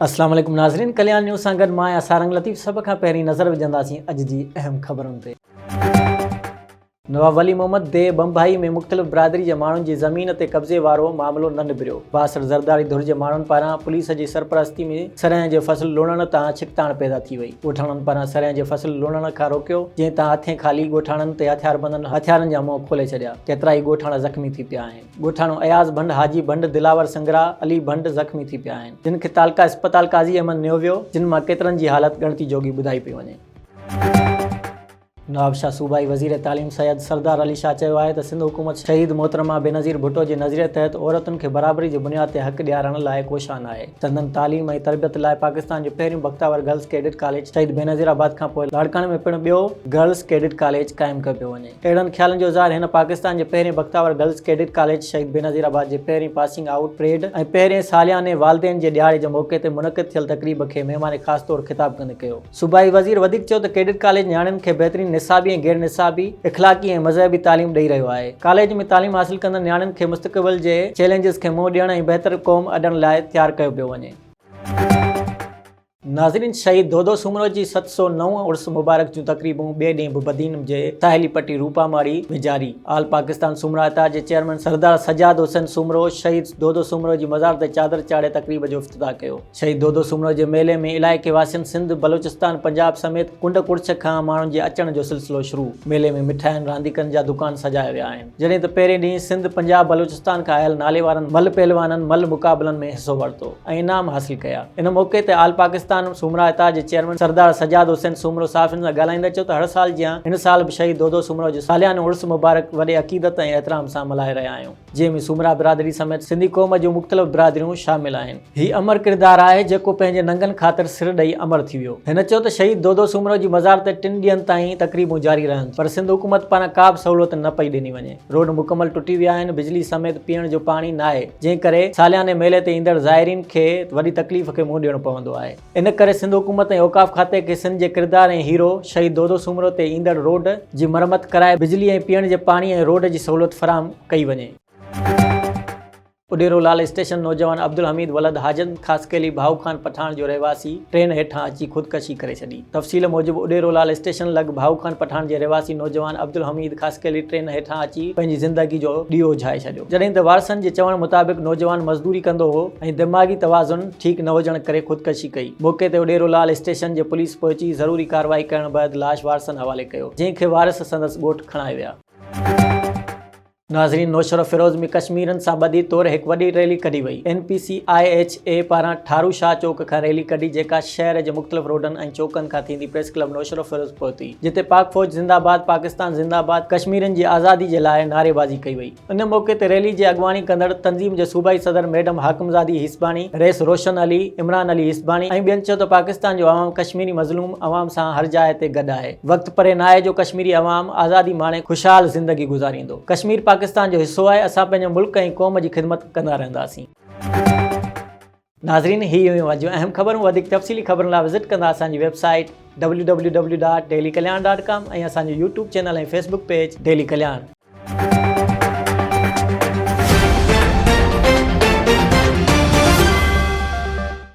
अस्सलाम वालेकुम नाज़रीन, कल्याण न्यूज़ सां गॾु मां सारंग लतीफ़। सभ खां पहिरीं नज़र विझंदासीं अॼु जी अहम ख़बरुनि ते। नवाब वली मोहम्मद दे बम्बई में मुख़्तलिफ़ बिरादरी जे माण्हुनि जी ज़मीन ते कब्ज़े वारो मामिलो न निबिरियो। बासर ज़रदारी धुर जे माण्हुनि पारां पुलिस जी सरपरस्ती में सरह जे फ़सुल लुणण तां छिकताण पैदा थी वई। ॻोठाणनि पारां सरह जे फ़सुल लुणण खां रोकियो, जंहिं तां हथे ख़ाली ॻोठाणनि ते हथियारबंदनि हथियारनि जा मुंहं खोले छॾिया। केतिरा ई ॻोठाणा ज़ख़्मी थी पिया आहिनि। ॻोठाणो अयाज़ भंड, हाजी भंड, दिलावर संगरा, अली भंड ज़ख़्मी थी पिया आहिनि, जिन खे तालका अस्पताल काज़ी अहमद नियो वियो, जिन मां केतिरनि जी हालत ॻणती जोगी ॿुधाई पई वञे। नवाब शाह सूबाई वज़ीर तालीम सैयद सरदार अली शाह चयो आहे त सिंध हुकूमत शहीद मोहतरमा बेनज़ीर भुट्टो जे नज़रिए तहत औरतुनि खे बराबरी जी बुनियाद ते हक़ ॾियारण लाइ कोशान आहे। संदन तालीम ऐं तरबियत लाइ पाकिस्तान जो पहिरियों बख्तावर गर्ल्स कैडेट कॉलेज शहीद बेनज़ीराबाद खां पोइ लाड़काणे में पिणु ॿियो गर्ल्स कैडेट कॉलेज क़ाइमु कयो पियो वञे। अहिड़नि ख़्यालनि जो इज़हार हिन पाकिस्तान जे पहिरियों बख्तावर गर्ल्स कैडेट कॉलेज शहीद बेनज़ीराबाद जे पहिरीं पासिंग आउट परेड ऐं पहिरें सालियाने वालदेन जे ॾियारे जे मौक़े ते मुनक़िद थियल तक़रीब खे महिमान ख़ासि तौरु ख़िताब कंदे कयो। सूबाई वज़ीर वधीक चयो त कैडेट कॉलेज नियाणियुनि खे बहितरीन निसाबी ऐं गैर निसाबी इख़लाक़ी ऐं मज़हबी तालीम ॾेई रहियो आहे। कॉलेज में तालीम हासिल कंदड़ नियाणियुनि खे मुस्तक़बिल जे चैलेंजिस खे मुंहुं ॾियण ऐं बहितर क़ौम अॾण लाइ तयारु कयो पियो वञे। नाज़रीन, शहीद दोदो सूमरो जी 709 उर्स मुबारक जूं तक़रीबूं ॿिए ॾींहुं बि बदीन जे साहिली पट्टी रूपामाड़ी में जारी। आल पाकिस्तान सुमरा इताद जे चेयरमैन सरदार सजाद हुसैन सूमरो शहीद दोदो सूमरो जी मज़ार ते चादर चाढ़े तक़रीब जो इफ़्तिताह कयो। शहीद दोदो सूमरो जे मेले में इलाइक़े वासियुनि सिंध, बलूचिस्तान, पंजाब समेत कुंड कुड़छ खां माण्हुनि जे अचण जो सिलसिलो शुरू। मेले में मिठाइनि, रांदीकनि जा दुकान सजाया विया आहिनि। जॾहिं त पहिरें ॾींहुं सिंध, पंजाब, बलूचिस्तान खां आयल नाले वारनि मल पहलवाननि मल मुक़ाबलनि में हिसो वरितो ऐं इनाम हासिल कया। इन मौक़े ते आल पाकिस्तान सुमरा इताद जे चेयरमैन सरदार सजाद हुसैन सूमरो साफ़ियुनि सां ॻाल्हाईंदे चयो त हर साल जियां हिन साल बि शहीद दोदो सूमरो जो सालियानो उर्स मुबारक वॾे अक़ीदत ऐं एतिराम सां मल्हाए रहिया आहियूं, जंहिं में सुमरा बिरादरी समेत सिंधी क़ौम जूं मुख़्तलिफ़ बिरादरियूं शामिल आहिनि। हीउ अमर किरदारु आहे जेको पंहिंजे नंगनि ख़ातिर सिर ॾेई अमर थी वियो। हिन चयो त शहीद दोदो सूमरो जी मज़ार ते 3 ॾींहंनि ताईं तक़रीबूं जारी रहनि, पर सिंध हुकूमत पारां का बि सहूलियत न पई ॾिनी वञे। रोड मुकमल टुटी विया आहिनि, बिजली समेत पीअण जो पाणी न आहे, जंहिं करे सालियाने मेले ते ईंदड़ ज़ाइरीन खे वॾी तकलीफ़ खे मुंहुं ॾियणो पवंदो आहे। इन करे सिंध हुकूमत ऐं औक़ाफ़ खाते खे सिंध जे किरदार ऐं हीरो शहीद दोदो सूमरो ते ईंदड़ रोड जी मरम्मत कराए बिजली ऐं पीअण जे पाणी ऐं रोड जी सहूलियत फराहम कई वञे। उडेरो लाल स्टेशन नौजवान अब्दुल हमीद वलद हाजन ख़ासकेली भाऊ खान पठान जो रहवासी ट्रेन हेठां अची ख़ुदकशी करे छॾी। तफ़सील मूजिबि उडेरो लाल स्टेशन लॻ भाऊ खान पठान जे रहवासी नौजवान अब्दुल हमीद ख़ासकेली ट्रेन हेठां अची पंहिंजी ज़िंदगी जो ॾीओ ओझाए छॾियो। जॾहिं त वारसनि जे चवण मुताबिक़ नौजवान मज़दूरी कंदो हो ऐं दिमाग़ी तवाज़ुन ठीक न हुजण करे ख़ुदकशी कई। मौक़े ते उडेरो लाल स्टेशन जे पुलिस पहुची ज़रूरी कार्रवाई करण बैदि लाश वारसनि हवाले कयो, जंहिंखे वारिस संदसि ॻोठ खणाए विया। नाज़रीन, नौशर फिरोज़ में कश्मीरनि सां ॿधी तौरु हिकु वॾी रैली कढी वई। NPCIHA पारां ठारू शाह चौक खां रैली कढी, जेका शहर जे मुख़्तलिफ़ रोडनि ऐं चौकनि खां थींदी प्रेस क्लब नौशर फिरोज़ पहुती, जिते पाक फ़ौज ज़िंदाबाद, पाकिस्तान ज़िंदाबाद, कश्मीरनि जी आज़ादी जे लाइ नारेबाज़ी कई वई। इन मौक़े ते रैली जी अॻवानी कंदड़ तंज़ीम जे सूबाई सदर मैडम हाकिमज़ादी हिस्बानी, रईस रोशन अली, इमरान अली हिस्बानी ऐं ॿियनि चयो त पाकिस्तान जो अवाम कश्मीरी मज़लूम अवाम सां हर जाइ ते गॾु आहे। वक़्तु परे न आहे जो कश्मीरी अवाम आज़ादी माणे ख़ुशहाल ज़िंदगी गुज़ारींदो। कश्मीर पाकिस्तान जो हिसो आहे, असां पंहिंजे मुल्क ऐं क़ौम जी ख़िदमत कंदा रहंदासीं। नाज़रीन, ही हुयूं अॼु अहम ख़बरूं। वधीक तफ़सीली ख़बरुनि लाइ विज़िट कंदा असांजी वेबसाइट www.dailykalyan.com ऐं असांजो YouTube चैनल ऐं Facebook पेज डेली कल्याण।